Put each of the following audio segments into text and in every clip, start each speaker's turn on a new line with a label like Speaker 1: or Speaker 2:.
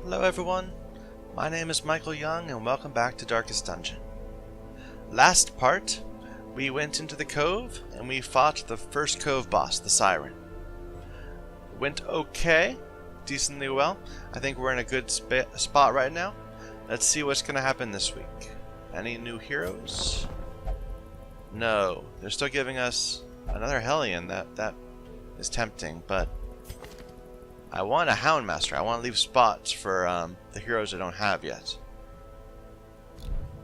Speaker 1: Hello everyone, my name is Michael Young and welcome back to Darkest Dungeon. Last part, we went into the cove and we fought the first cove boss, the Siren. Went okay, decently well. I think we're in a good spot right now. Let's see what's going to happen this week. Any new heroes? No, they're still giving us another Hellion. That is tempting, but I want a Houndmaster. I want to leave spots for the heroes I don't have yet.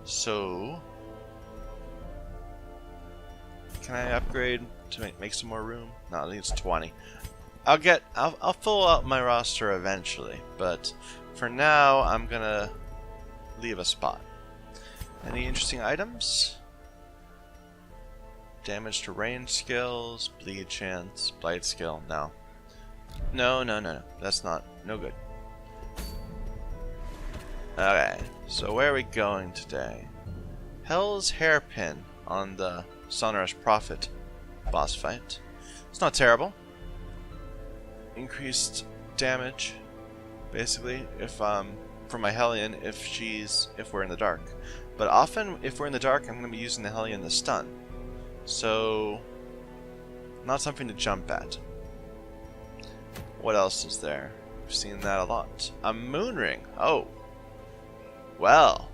Speaker 1: So, can I upgrade to make some more room? No, I think it's 20. I'll fill out my roster eventually, but for now I'm gonna leave a spot. Any interesting items? Damage to range skills, bleed chance, blight skill. No. No. That's no good. Okay, so where are we going today? Hell's Hairpin on the Sonorous Prophet boss fight. It's not terrible. Increased damage, basically, if for my Hellion if we're in the dark. But often, if we're in the dark, I'm going to be using the Hellion to stun. So, not something to jump at. What else is there? We've seen that a lot. A moon ring. Oh. Well.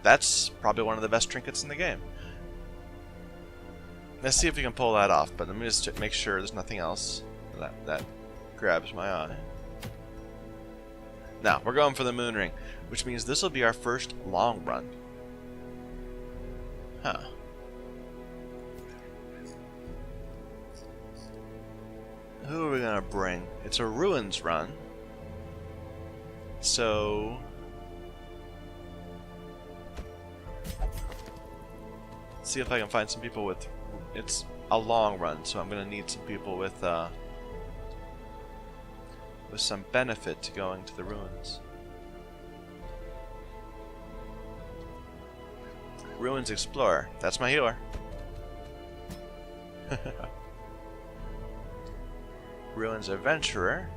Speaker 1: That's probably one of the best trinkets in the game. Let's see if we can pull that off, but let me just make sure there's nothing else that grabs my eye. Now, we're going for the moon ring, which means this will be our first long run. Huh. Who are we gonna bring? It's a ruins run. So let's see if I can find some people with. It's a long run, so I'm gonna need some people with some benefit to going to the ruins. Ruins Explorer. That's my healer. Ruins Adventurer.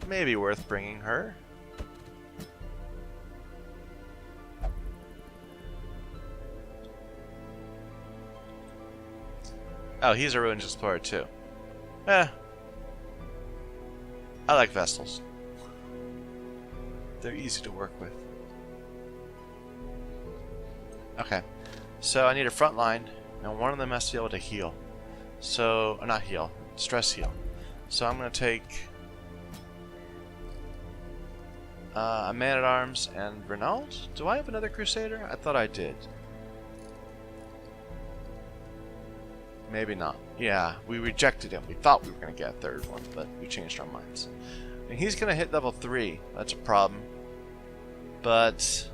Speaker 1: Maybe worth bringing her. Oh, he's a Ruins Explorer too. I like Vestals. They're easy to work with. Okay, so I need a front line, and one of them has to be able to heal. So, not heal, stress heal. So I'm going to take a Man-at-Arms and Renault. Do I have another Crusader? I thought I did. Maybe not. Yeah, we rejected him. We thought we were going to get a third one, but we changed our minds. And he's going to hit level 3. That's a problem. But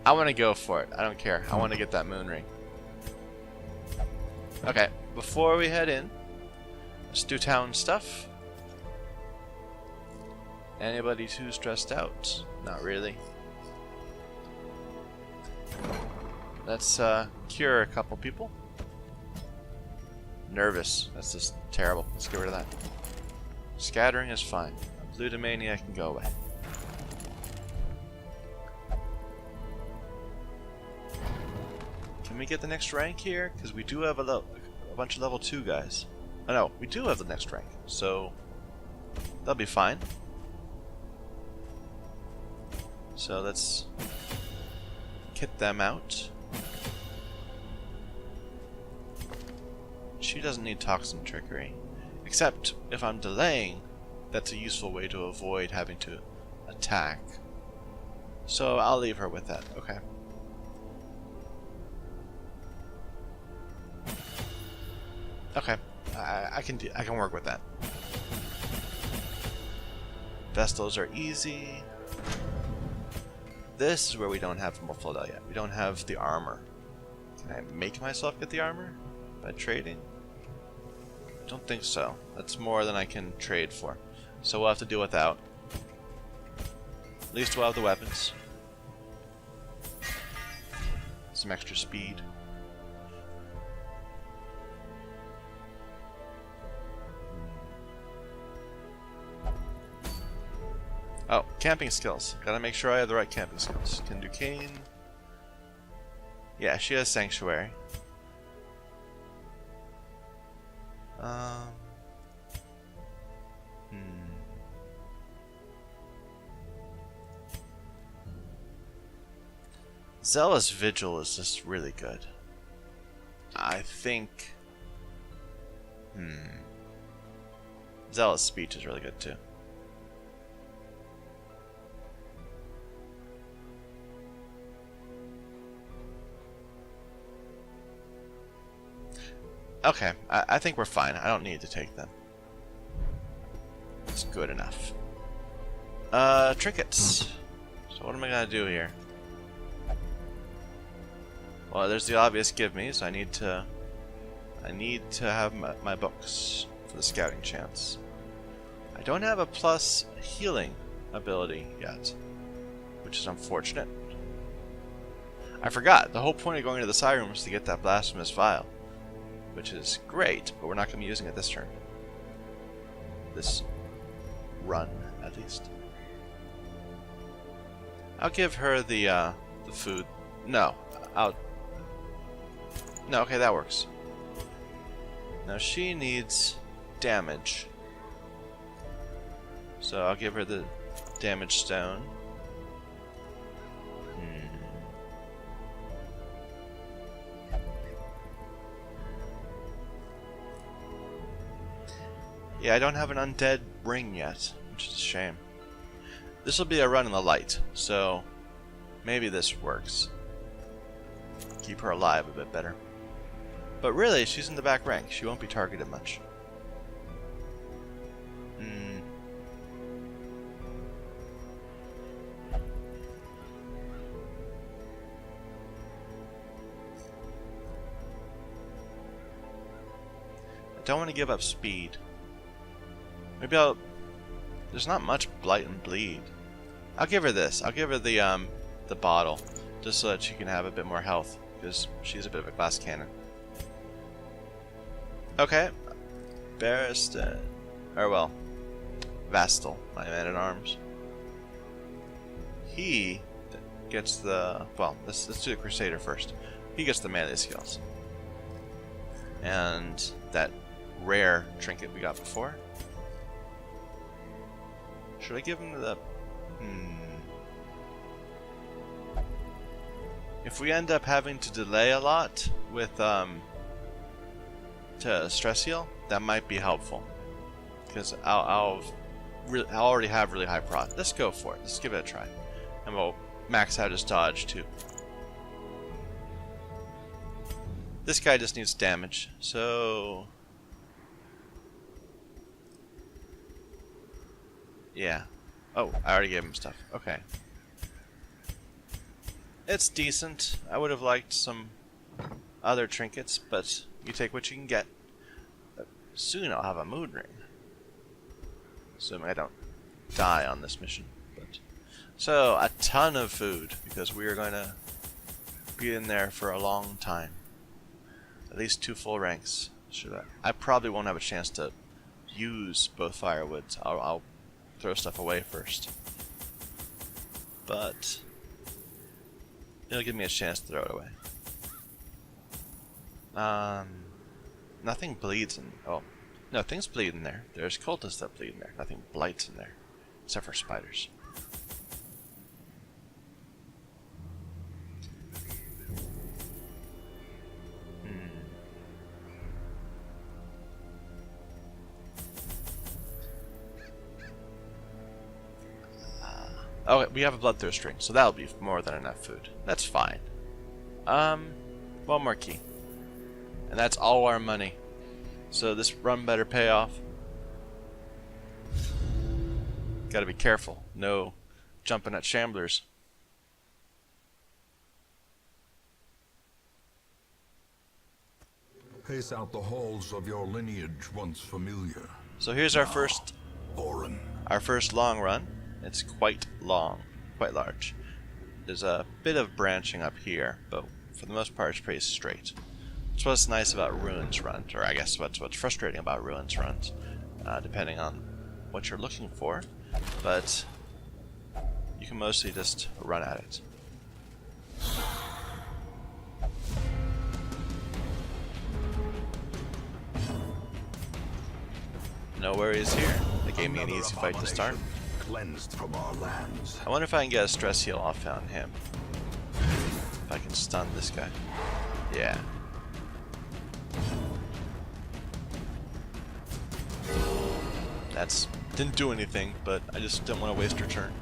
Speaker 1: I want to go for it. I don't care. I want to get that moon ring. Okay, before we head in, let's do town stuff. Anybody too stressed out? Not really. Let's cure a couple people. Nervous. That's just terrible. Let's get rid of that. Scattering is fine. Glutamania can go away. Can we get the next rank here? Because we do have a bunch of level 2 guys. Oh no, we do have the next rank. So, that'll be fine. So let's kit them out. She doesn't need Toxin Trickery. Except, if I'm delaying, that's a useful way to avoid having to attack. So I'll leave her with that, okay. Okay, I can work with that. Vestals are easy. This is where we don't have Morphlodel yet. We don't have the armor. Can I make myself get the armor by trading? I don't think so. That's more than I can trade for. So we'll have to do without. At least we'll have the weapons. Some extra speed. Oh, camping skills. Gotta make sure I have the right camping skills. Can do cane. Yeah, she has sanctuary. Zealous Vigil is just really good. I think... Zealous Speech is really good too. Okay, I think we're fine. I don't need to take them. It's good enough. Trinkets. So what am I gonna do here? Well, there's the obvious give me, so I need to have my books for the scouting chance. I don't have a plus healing ability yet, which is unfortunate. I forgot, the whole point of going to the Siren was to get that blasphemous vial, which is great, but we're not going to be using it this turn. This run, at least. I'll give her the food. No, no, okay, that works. Now she needs damage. So I'll give her the damage stone. Yeah, I don't have an undead ring yet, which is a shame. This will be a run in the light, so maybe this works. Keep her alive a bit better. But really, she's in the back rank. She won't be targeted much. I don't want to give up speed. Maybe I'll... There's not much blight and bleed. I'll give her this. I'll give her the bottle, just so that she can have a bit more health, because she's a bit of a glass cannon. Okay. Barristan. Or well, Vastal, my man-at-arms. He gets the... Well, let's do the Crusader first. He gets the melee skills. And that rare trinket we got before. Should I give him the... If we end up having to delay a lot with to stress heal, that might be helpful, because I'll already have really high prot. Let's go for it. Let's give it a try, and we'll max out his dodge too. This guy just needs damage, so yeah. Oh, I already gave him stuff. Okay. It's decent. I would have liked some other trinkets, but you take what you can get. Soon I'll have a moon ring. Assuming I don't die on this mission. But so, a ton of food, because we are going to be in there for a long time. At least 2 full ranks. I probably won't have a chance to use both firewoods. I'll throw stuff away first. But it'll give me a chance to throw it away. Nothing bleeds in... Oh. No, things bleed in there. There's cultists that bleed in there. Nothing blights in there. Except for spiders. Oh, we have a bloodthirst ring, so that'll be more than enough food. That's fine. One more key. And that's all our money. So this run better pay off. Gotta be careful. No jumping at shamblers.
Speaker 2: Pace out the halls of your lineage once familiar.
Speaker 1: So here's our first long run. It's quite long, quite large. There's a bit of branching up here, but for the most part it's pretty straight. That's what's nice about Ruins runs, or I guess what's frustrating about Ruins runs, depending on what you're looking for. But you can mostly just run at it. No worries here. They gave me an easy fight to start.
Speaker 2: Cleansed from our lands.
Speaker 1: I wonder if I can get a stress heal off on him. If I can stun this guy. Yeah. That's didn't do anything, but I just didn't want to waste her turn.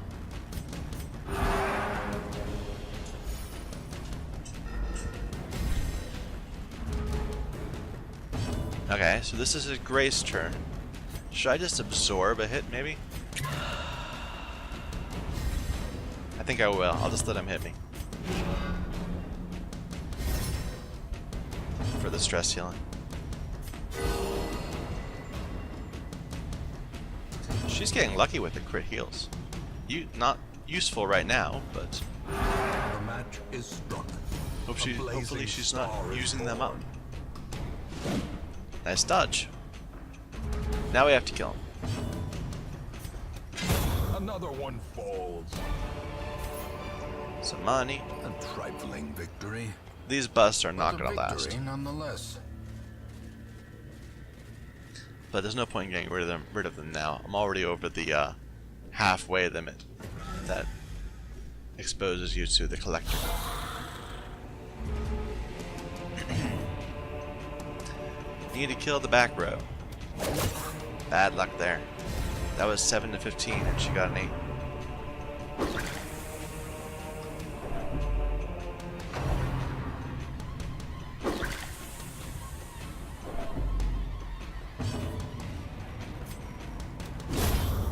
Speaker 1: Okay, so this is a Grace turn. Should I just absorb a hit, maybe? I think I will. I'll just let him hit me. For the stress healing. She's getting lucky with the crit heals. Not useful right now, but
Speaker 2: The match is struck.
Speaker 1: hopefully she's not using them up. Nice dodge. Now we have to kill him.
Speaker 2: Another one falls.
Speaker 1: Some money.
Speaker 2: A trifling victory.
Speaker 1: These busts are not
Speaker 2: But a
Speaker 1: gonna last.
Speaker 2: victory nonetheless.
Speaker 1: But there's no point in getting rid of them now. I'm already over the halfway limit that exposes you to the collector. Need to kill the back row. Bad luck there. That was 7 to 15 and she got an 8.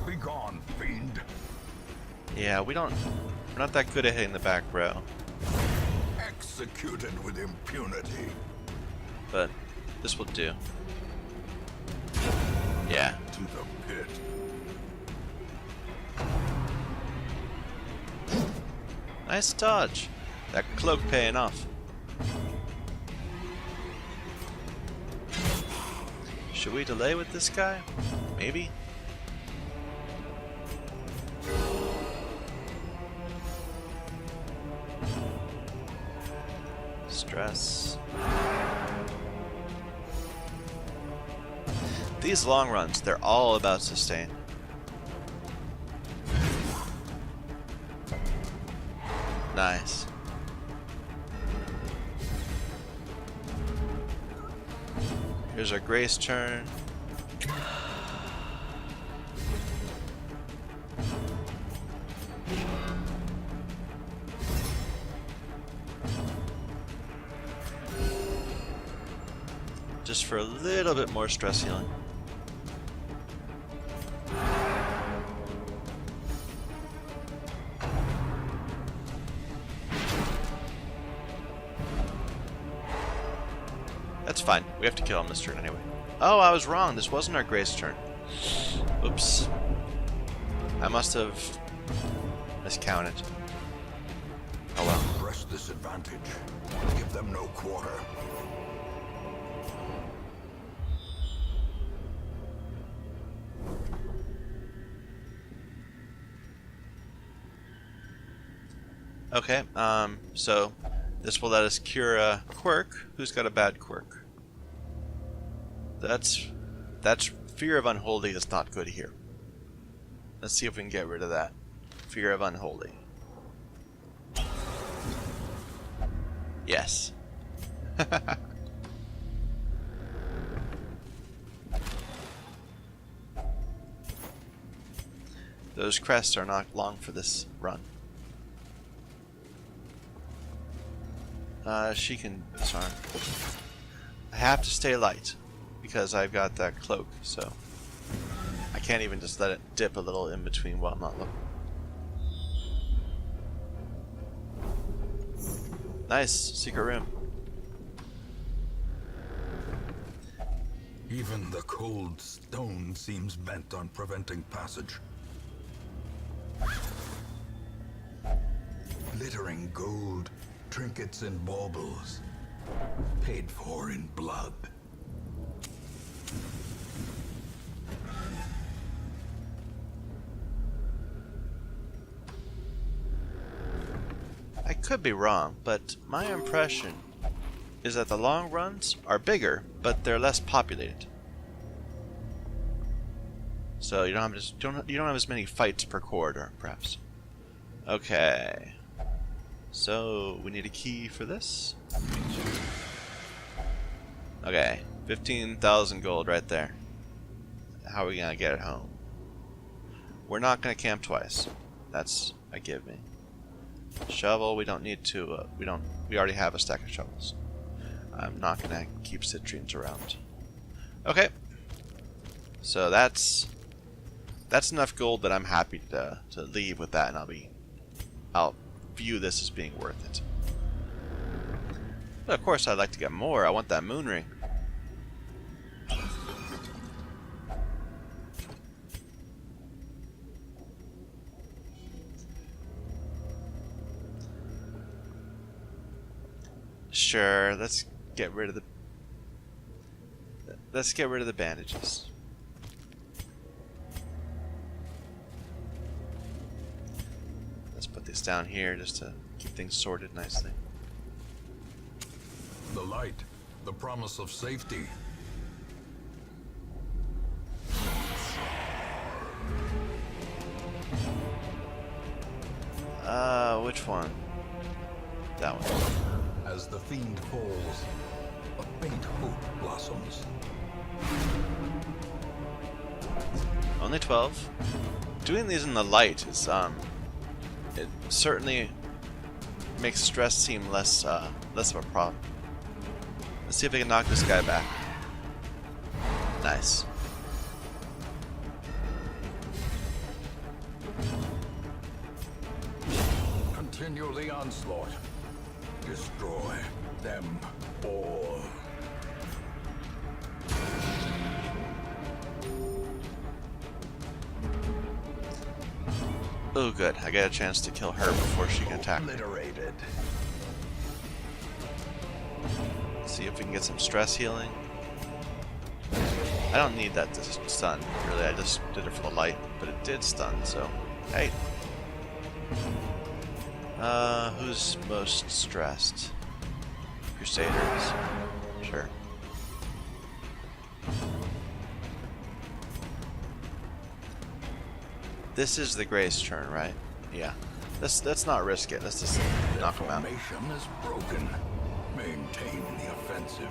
Speaker 2: Be gone, fiend.
Speaker 1: Yeah, we're not that good at hitting the back row,
Speaker 2: Executed with impunity.
Speaker 1: but this will do. Yeah.
Speaker 2: To the pit.
Speaker 1: Nice dodge. That cloak paying off. Should we delay with this guy? Maybe? Stress. These long runs, they're all about sustain. Nice. Here's our Grace turn. Just for a little bit more stress healing. That's fine. We have to kill him this turn anyway. Oh, I was wrong. This wasn't our Grace turn. Oops. I must have miscounted. Oh well.
Speaker 2: Press this advantage. Give them no quarter.
Speaker 1: Okay, so this will let us cure a quirk. Who's got a bad quirk? That's fear of unholy is not good here. Let's see if we can get rid of that. Fear of unholy. Yes. Those crests are not long for this run. She can disarm. I have to stay light because I've got that cloak, so I can't even just let it dip a little in between while I'm not looking. Nice, secret room.
Speaker 2: Even the cold stone seems bent on preventing passage. Glittering gold, trinkets and baubles, paid for in blood.
Speaker 1: could be wrong, but my impression is that the long runs are bigger, but they're less populated. So you don't have as many fights per corridor, perhaps. Okay. So we need a key for this. Okay, 15,000 gold right there. How are we gonna get it home? We're not gonna camp twice. That's a give me. Shovel, we don't need to. We already have a stack of shovels. I'm not gonna keep citrines around. Okay. So that's enough gold that I'm happy to leave with that, and I'll view this as being worth it. But of course, I'd like to get more. I want that moon ring. Sure, let's get rid of the bandages. Let's put this down here just to keep things sorted nicely.
Speaker 2: The light, the promise of safety.
Speaker 1: Which one? That one.
Speaker 2: As the fiend falls, a faint hope blossoms.
Speaker 1: Only 12. Doing these in the light is it certainly makes stress seem less of a problem. Let's see if we can knock this guy back. Nice.
Speaker 2: Continue the onslaught. Destroy them all.
Speaker 1: Oh, good. I get a chance to kill her before she can attack me.
Speaker 2: Obliterated.
Speaker 1: See if we can get some stress healing. I don't need that to stun, really. I just did it for the light, but it did stun, so hey. Who's most stressed? Crusaders? Sure. This is the Gray's turn, right? Yeah. Let's not risk it. Let's just knock him out.
Speaker 2: Formation is broken. Maintain the offensive.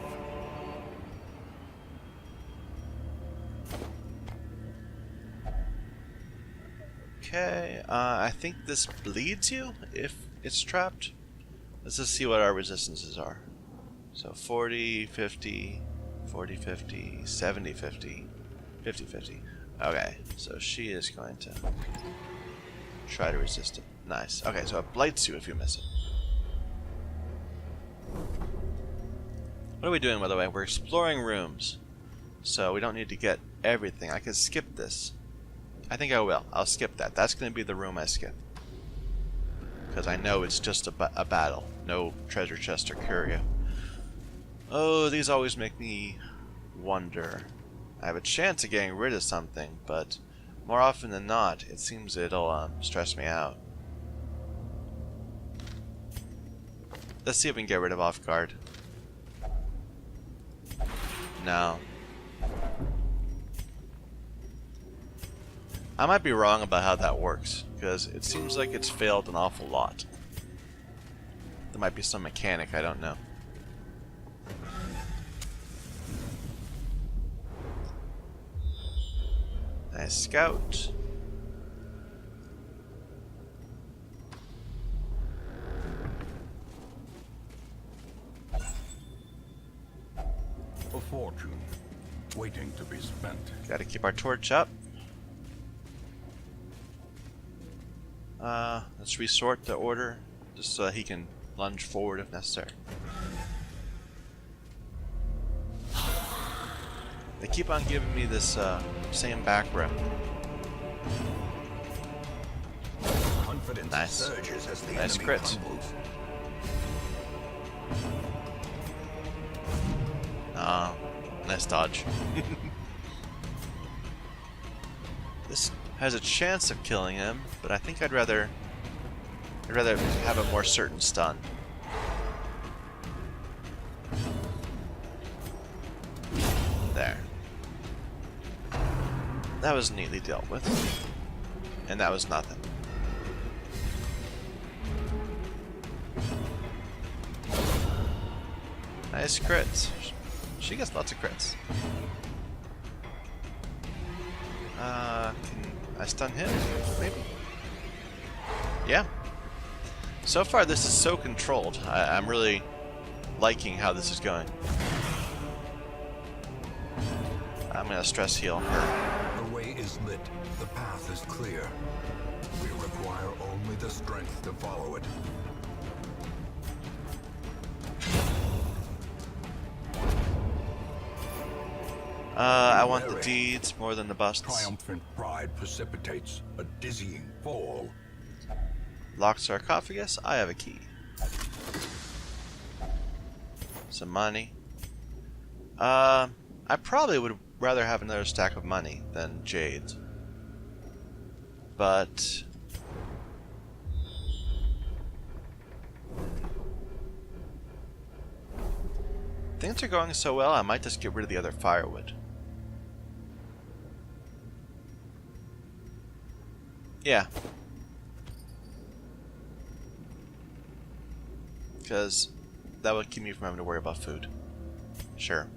Speaker 1: Okay, I think this bleeds you if it's trapped. Let's just see what our resistances are. So 40, 50, 40, 50, 70, 50, 50, 50. Okay, so she is going to try to resist it. Nice. Okay, so it blights you if you miss it. What are we doing, by the way? We're exploring rooms. So we don't need to get everything. I can skip this. I think I will. I'll skip that. That's going to be the room I skip. Because I know it's just a battle. No treasure chest or curio. Oh, these always make me wonder. I have a chance of getting rid of something, but more often than not, it seems it'll stress me out. Let's see if we can get rid of off guard. No. I might be wrong about how that works, because it seems like it's failed an awful lot. There might be some mechanic, I don't know. Nice scout.
Speaker 2: A fortune waiting to be spent.
Speaker 1: Gotta keep our torch up. Let's resort the order just so that he can lunge forward if necessary. They keep on giving me this same back row.
Speaker 2: Confidence
Speaker 1: Nice.
Speaker 2: surges as the
Speaker 1: Nice
Speaker 2: enemy
Speaker 1: crit.
Speaker 2: crumbles.
Speaker 1: Ah, nice dodge. This has a chance of killing him, but I think I'd rather I'd rather have a more certain stun. There. That was neatly dealt with. And that was nothing. Nice crits. She gets lots of crits. Can I stun him? Maybe? Yeah. So far this is so controlled. I'm really liking how this is going. I'm gonna stress heal her.
Speaker 2: The way is lit. The path is clear. We require only the strength to follow it.
Speaker 1: I want the deeds more than the busts.
Speaker 2: Triumphant pride precipitates a dizzying fall.
Speaker 1: Locked sarcophagus. I have a key. Some money. I probably would rather have another stack of money than jades. But things are going so well, I might just get rid of the other firewood. Yeah. Because that would keep me from having to worry about food. Sure.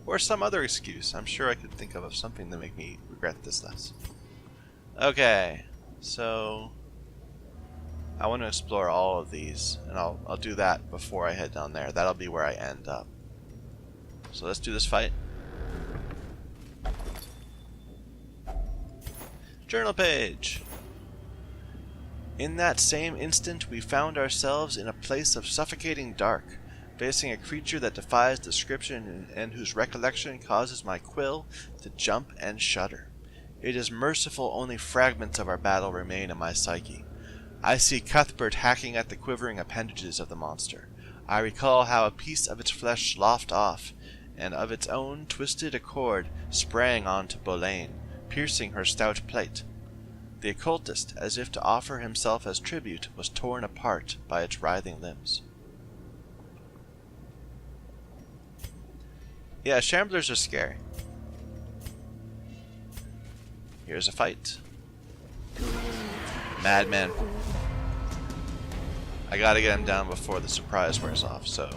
Speaker 1: Or some other excuse. I'm sure I could think of something to make me regret this less. Okay. So I want to explore all of these, and I'll do that before I head down there. That'll be where I end up. So let's do this fight. Journal page. In that same instant, we found ourselves in a place of suffocating dark, facing a creature that defies description and whose recollection causes my quill to jump and shudder. It is merciful only fragments of our battle remain in my psyche. I see Cuthbert hacking at the quivering appendages of the monster. I recall how a piece of its flesh sloughed off, and of its own twisted accord sprang on to Boleyn, piercing her stout plate. The occultist, as if to offer himself as tribute, was torn apart by its writhing limbs. Yeah, shamblers are scary. Here's a fight. Madman. I gotta get him down before the surprise wears off, so.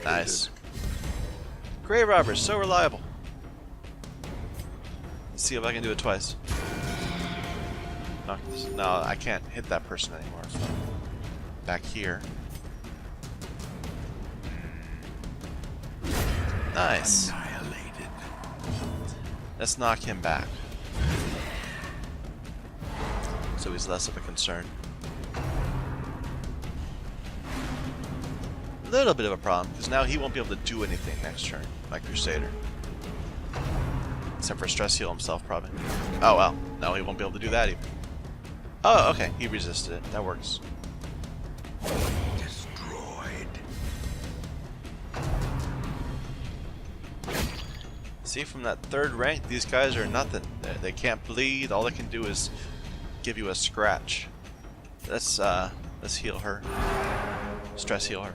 Speaker 1: Nice. Grave robbers, so reliable. Let's see if I can do it twice. No, I can't hit that person anymore from back here. Nice.
Speaker 2: Annihilated.
Speaker 1: Let's knock him back, so he's less of a concern. A little bit of a problem, because now he won't be able to do anything next turn, my Crusader. Except for stress heal himself, probably. Oh well, no, he won't be able to do that either. Oh, okay, he resisted it. That works.
Speaker 2: Destroyed.
Speaker 1: See, from that third rank, these guys are nothing. They can't bleed. All they can do is give you a scratch. Let's heal her. Stress heal her.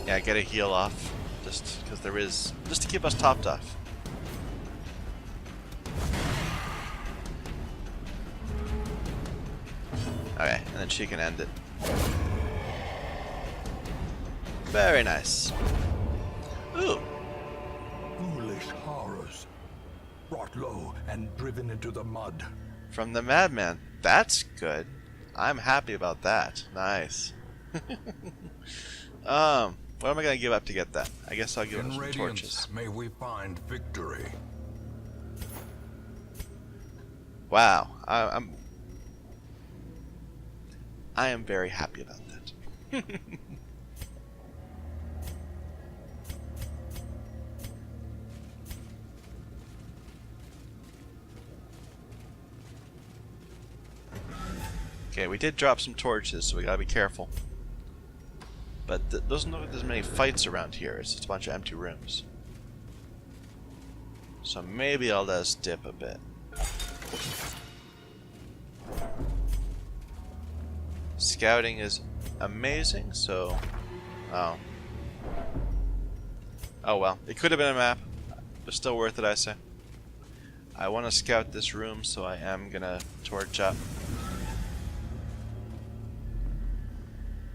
Speaker 1: Yeah, get a heal off, just because there is, just to keep us topped off. Okay, and then she can end it. Very nice. Ooh.
Speaker 2: Foolish horrors. Brought low and driven into the mud.
Speaker 1: From the madman. That's good. I'm happy about that. Nice. What am I gonna give up to get that? I guess I'll give him some torches.
Speaker 2: May we find victory.
Speaker 1: Wow, I am very happy about that. Okay, we did drop some torches, so we gotta be careful. But doesn't look like there's many fights around here. It's just a bunch of empty rooms. So maybe I'll let us dip a bit. Scouting is amazing, so... Oh. Oh well. It could have been a map, but still worth it, I say. I want to scout this room, so I am gonna torch up.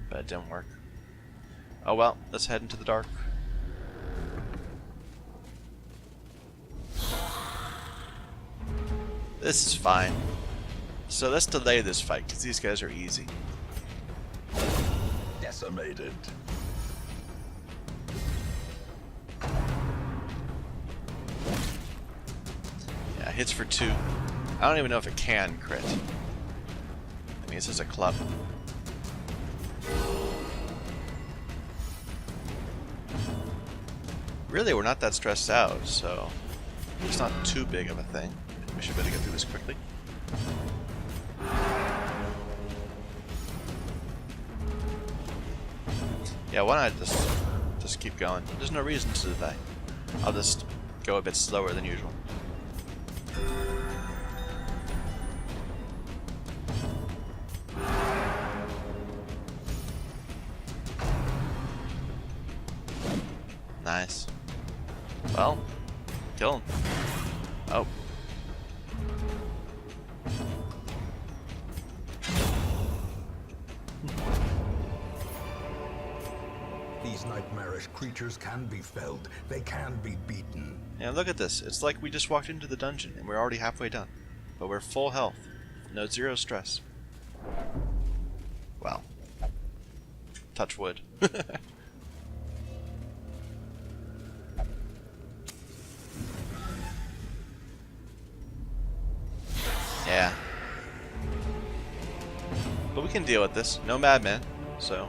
Speaker 1: But it didn't work. Oh well, let's head into the dark. This is fine. So let's delay this fight, because these guys are easy.
Speaker 2: Decimated.
Speaker 1: Yeah, hits for 2. I don't even know if it can crit. I mean, this is a club. Really, we're not that stressed out, so it's not too big of a thing. We should better get through this quickly. Yeah, why not just keep going? There's no reason to delay. I'll just go a bit slower than usual. Nice. Well, kill him. Oh.
Speaker 2: These nightmarish creatures can be felled. They can be beaten.
Speaker 1: Yeah, look at this. It's like we just walked into the dungeon and we're already halfway done. But we're full health. No zero stress. Wow. Touch wood. Yeah. But we can deal with this. No madman, so.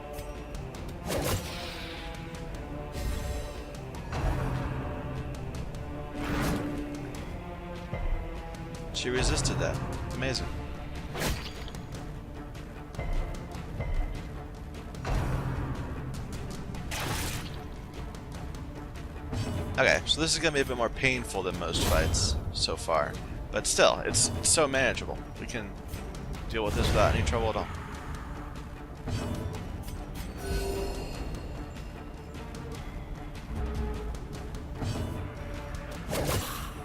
Speaker 1: She resisted that. Amazing. Okay, so this is going to be a bit more painful than most fights so far. But still, it's so manageable. We can deal with this without any trouble at all.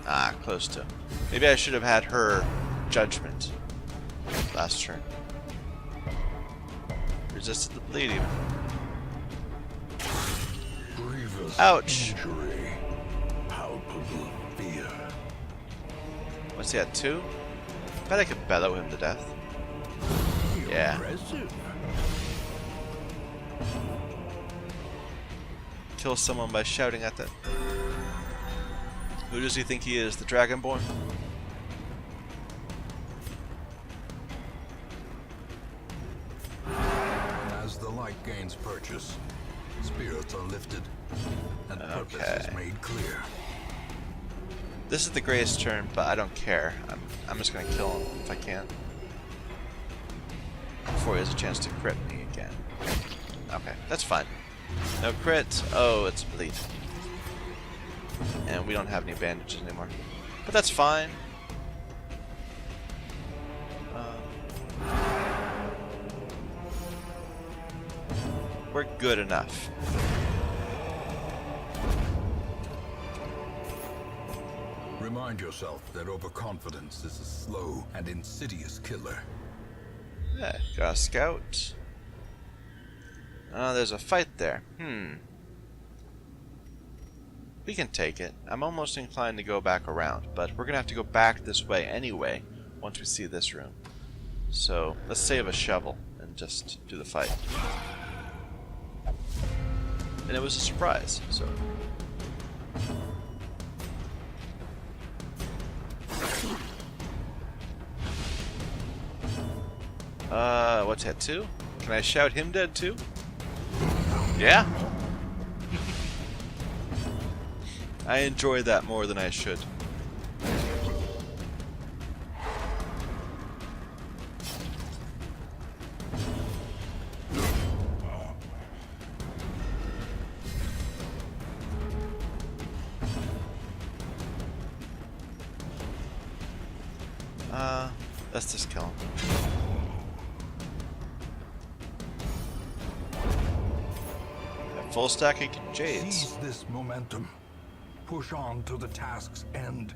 Speaker 1: Ah, close to. Maybe I should have had her judgment last turn. Resisted the bleed even.
Speaker 2: Grievous
Speaker 1: Ouch!
Speaker 2: injury. Palpable fear.
Speaker 1: What's he at, 2? Bet I could bellow him to death. Yeah.
Speaker 2: Impressive.
Speaker 1: Kill someone by shouting at them. Who does he think he is, the Dragonborn?
Speaker 2: As the light gains purchase, spirits are lifted, and purpose is made clear.
Speaker 1: This is the Gray's turn, but I don't care. I'm just gonna kill him if I can. Before he has a chance to crit me again. Okay, that's fine. No crit. Oh, it's bleed. And we don't have any bandages anymore. But that's fine. We're good enough.
Speaker 2: Remind yourself that overconfidence is a slow and insidious killer.
Speaker 1: Yeah, got a scout. Oh, there's a fight there. We can take it. I'm almost inclined to go back around, but we're gonna have to go back this way anyway once we see this room. So let's save a shovel and just do the fight. And it was a surprise, so. What's that, 2? Can I shout him dead too? Yeah? I enjoy that more than I should. Let's just kill him. A full stack of jades.
Speaker 2: Seize this momentum. Push on to the task's end.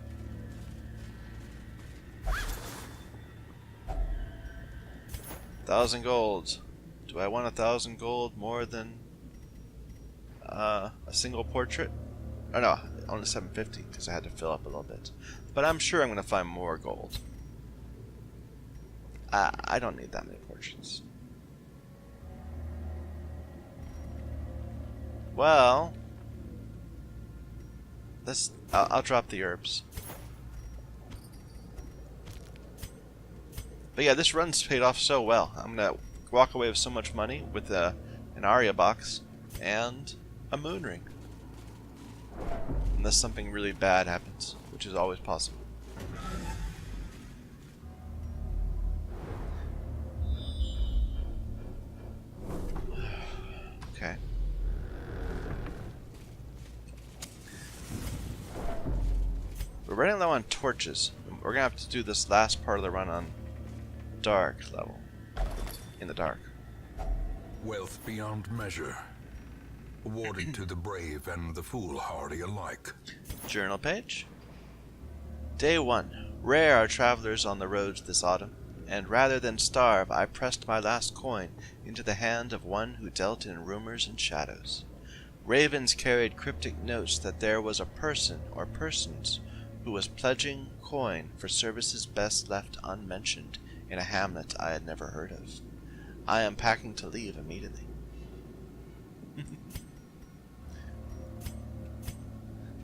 Speaker 1: 1,000 gold. Do I want 1,000 gold more than a single portrait? Oh no, only 750 because I had to fill up a little bit. But I'm sure I'm going to find more gold. I don't need that many portraits. Well, I'll drop the herbs. But yeah, this run's paid off so well. I'm gonna walk away with so much money with an Aria box and a moon ring. Unless something really bad happens, which is always possible. Okay. We're running low on torches. We're gonna have to do this last part of the run on dark level. In the dark.
Speaker 2: Wealth beyond measure. Awarded to the brave and the foolhardy alike.
Speaker 1: Journal page. Day 1. Rare are travelers on the roads this autumn, and rather than starve, I pressed my last coin into the hand of one who dealt in rumors and shadows. Ravens carried cryptic notes that there was a person or persons who was pledging coin for services best left unmentioned in a hamlet I had never heard of. I am packing to leave immediately. I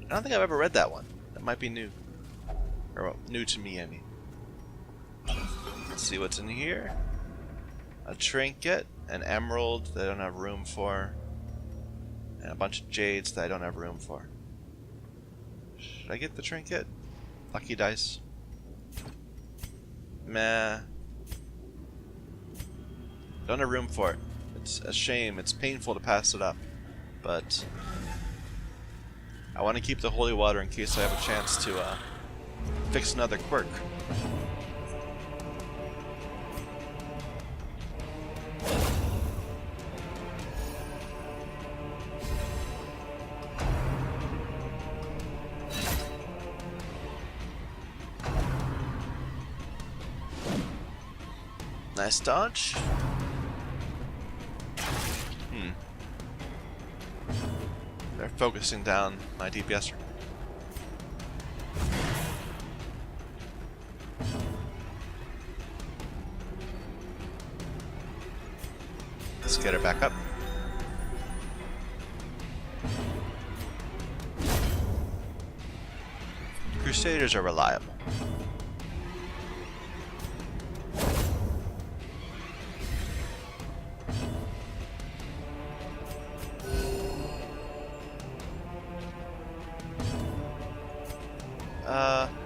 Speaker 1: don't think I've ever read that one. That might be new. Or well, new to me, I mean. Let's see what's in here. A trinket, an emerald that I don't have room for, and a bunch of jades that I don't have room for. Should I get the trinket? Lucky dice. Meh. Don't have room for it. It's a shame. It's painful to pass it up. But I want to keep the holy water in case I have a chance to fix another quirk. Nice dodge. They're focusing down my DPS. Let's get her back up. Crusaders are reliable.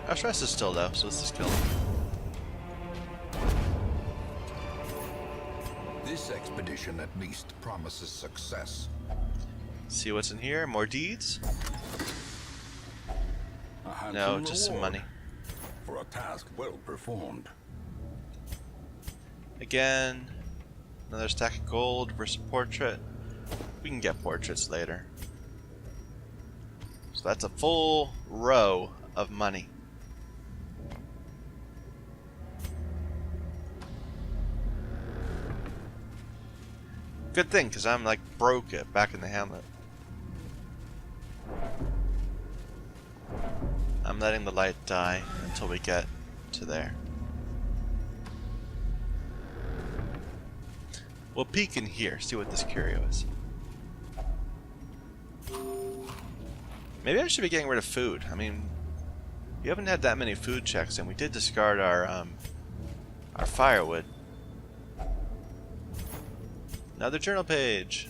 Speaker 1: Our stress is still low, so let's just kill him.
Speaker 2: This expedition at least promises success.
Speaker 1: See what's in here? More deeds? No, just some money.
Speaker 2: For a task well performed.
Speaker 1: Again, another stack of gold versus portrait. We can get portraits later. So that's a full row of money. Good thing, because I'm like broke back in the hamlet. I'm letting the light die until we get to there. We'll peek in here, see what this curio is. Maybe I should be getting rid of food. I mean, we haven't had that many food checks, and we did discard our firewood. Another journal page.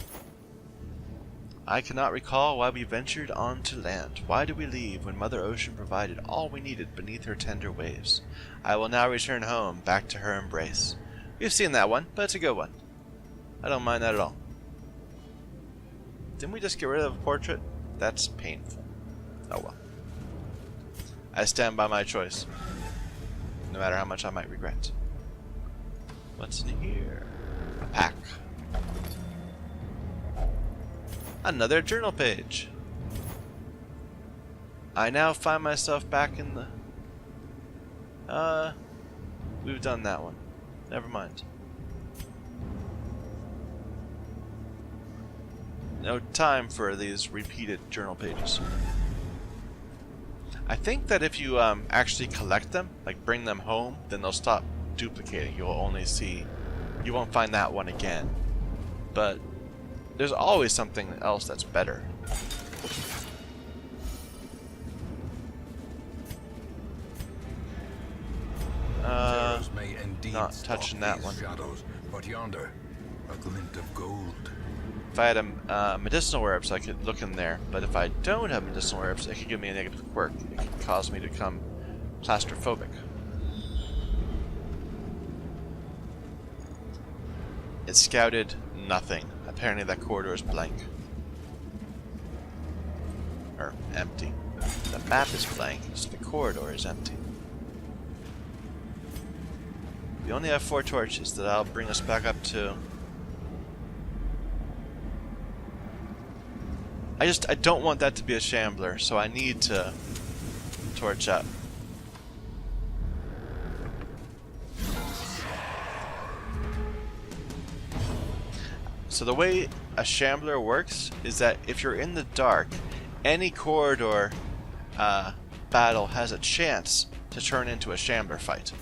Speaker 1: I cannot recall why we ventured on to land. Why did we leave when Mother Ocean provided all we needed beneath her tender waves? I will now return home, back to her embrace. We've seen that one, but it's a good one. I don't mind that at all. Didn't we just get rid of a portrait? That's painful. Oh well. I stand by my choice. no matter how much I might regret. What's in here? A pack. Another journal page. I now find myself back in the... We've done that one. Never mind. No time for these repeated journal pages. I think that if you actually collect them, like bring them home, then they'll stop duplicating. You'll only see... You won't find that one again. But there's always something else that's better. Not touching that one.
Speaker 2: Shadows, but yonder, a glint of gold.
Speaker 1: If I had a medicinal herbs, I could look in there. But if I don't have medicinal herbs, it could give me a negative quirk. It could cause me to become claustrophobic. It scouted nothing. Apparently that corridor is blank. Or empty. The map is blank, so the corridor is empty. We only have 4 torches. That'll bring us back up to... I don't want that to be a shambler, so I need to torch up. So the way a shambler works is that if you're in the dark, any corridor battle has a chance to turn into a shambler fight.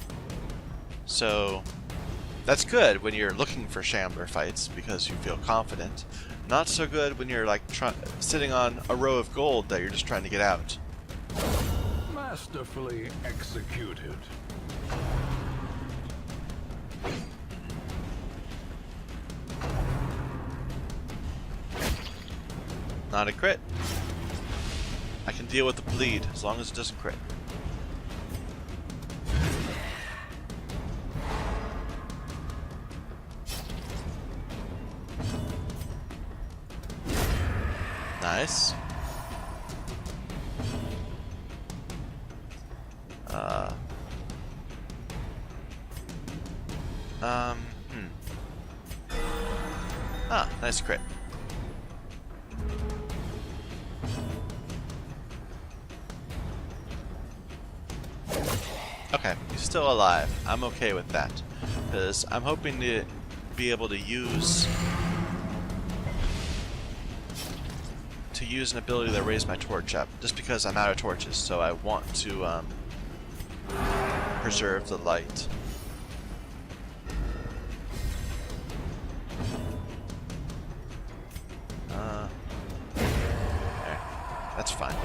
Speaker 1: So that's good when you're looking for shambler fights because you feel confident. Not so good when you're like sitting on a row of gold that you're just trying to get out.
Speaker 2: Masterfully executed.
Speaker 1: Not a crit. I can deal with the bleed as long as it doesn't crit. Nice. Ah, nice crit. Okay, he's still alive. I'm okay with that. Because I'm hoping to be able to use an ability that raised my torch up. Just because I'm out of torches, so I want to preserve the light. There. That's fine.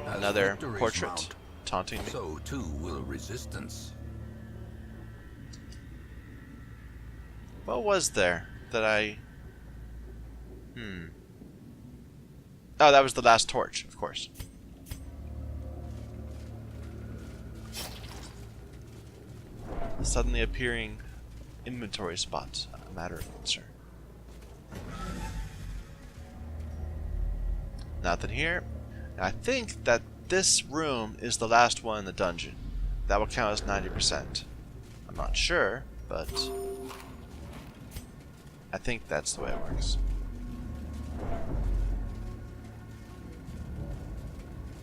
Speaker 1: Another portrait
Speaker 2: mount,
Speaker 1: taunting me.
Speaker 2: So too will resistance.
Speaker 1: What was there that I... Oh, that was the last torch, of course. Suddenly appearing inventory spots, a matter of concern. Nothing here. Now, I think that this room is the last one in the dungeon. That will count as 90%. I'm not sure, but I think that's the way it works.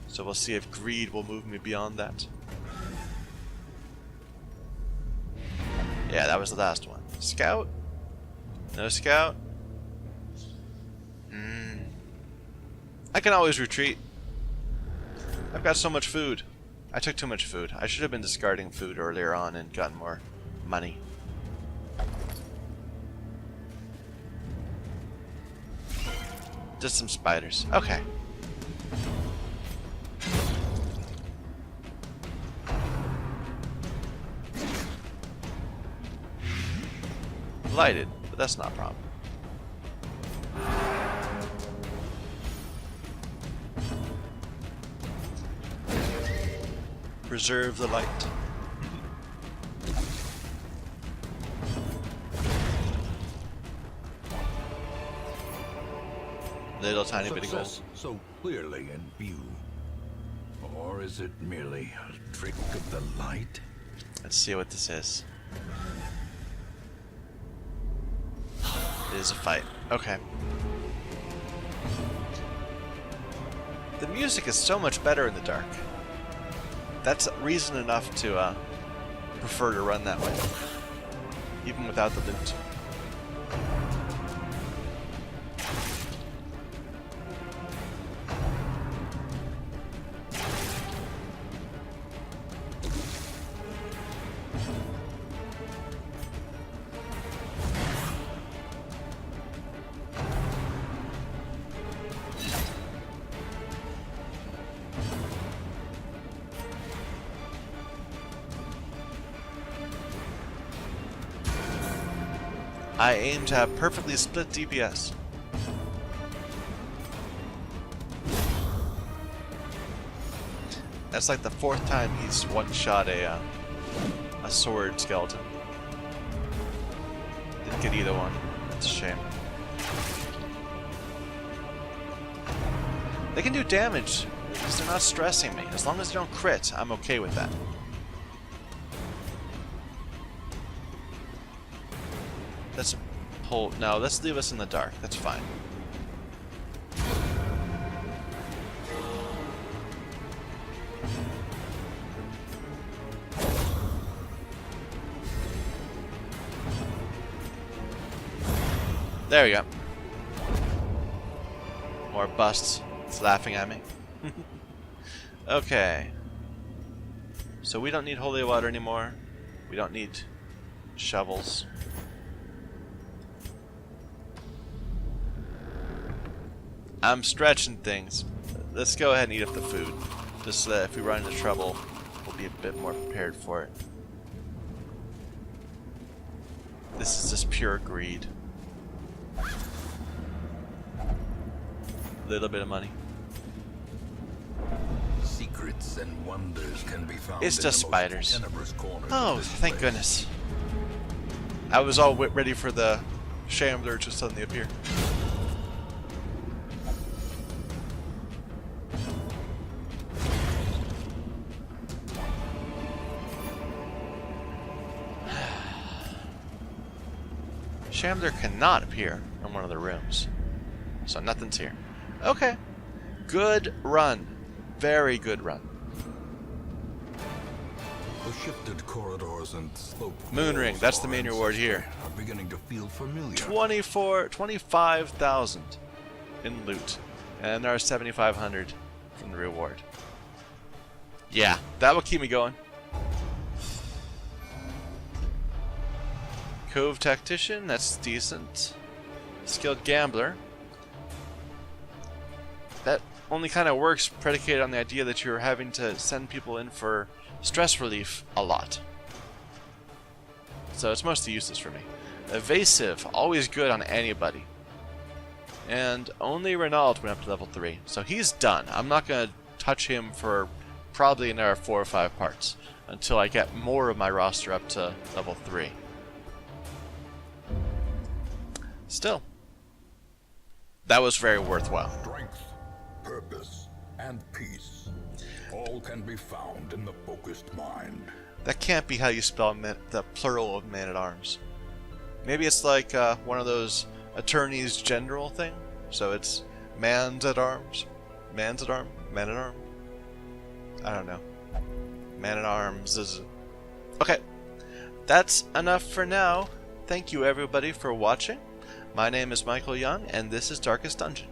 Speaker 1: So we'll see if greed will move me beyond that. Yeah, that was the last one. Scout? No scout? I can always retreat. I've got so much food. I took too much food. I should have been discarding food earlier on and gotten more money. Just some spiders. Okay. Lighted, but that's not a problem. Preserve the light. Little tiny bit of gold.
Speaker 2: So clearly in view. Or is it merely a trick of the light?
Speaker 1: Let's see what this is. It is a fight. Okay. The music is so much better in the dark. That's reason enough to prefer to run that way, even without the loot. I aim to have perfectly split DPS. That's like the 4th time he's one-shot a sword skeleton. Didn't get either one. That's a shame. They can do damage because they're not stressing me. As long as they don't crit, I'm okay with that. Let's pull. No, let's leave us in the dark. That's fine. There we go. More busts. It's laughing at me. Okay. So we don't need holy water anymore. We don't need shovels. I'm stretching things. Let's go ahead and eat up the food. Just so that if we run into trouble, we'll be a bit more prepared for it. This is just pure greed. Little bit of money.
Speaker 2: Secrets and wonders can be found.
Speaker 1: It's just
Speaker 2: in the
Speaker 1: spiders.
Speaker 2: tenebrous corners
Speaker 1: Oh,
Speaker 2: of this
Speaker 1: thank
Speaker 2: place.
Speaker 1: goodness. I was all ready for the shambler to suddenly appear. Shambler cannot appear in one of the rooms. So nothing's here. Okay. Good run. Very good run.
Speaker 2: The shifted corridors and sloped
Speaker 1: Moon ring,
Speaker 2: walls
Speaker 1: that's the
Speaker 2: of
Speaker 1: main
Speaker 2: our
Speaker 1: reward
Speaker 2: ancestry
Speaker 1: here.
Speaker 2: Are beginning to feel familiar.
Speaker 1: 25,000 in loot. And our 7,500 from the reward. Yeah, that will keep me going. Cove Tactician, that's decent. Skilled Gambler. That only kind of works predicated on the idea that you're having to send people in for stress relief a lot. So it's mostly useless for me. Evasive, always good on anybody. And only Renault went up to level 3. So he's done. I'm not going to touch him for probably another 4 or 5 parts until I get more of my roster up to level 3. Still, that was very worthwhile.
Speaker 2: Strength, purpose, and peace. All can be found in the focused mind.
Speaker 1: That can't be how you spell the plural of man-at-arms. Maybe it's like one of those attorneys general thing. So it's mans-at-arms, mans-at-arm, man-at-arm. I don't know. Man-at-arms is... Okay, that's enough for now. Thank you everybody for watching. My name is Michael Young, and this is Darkest Dungeon.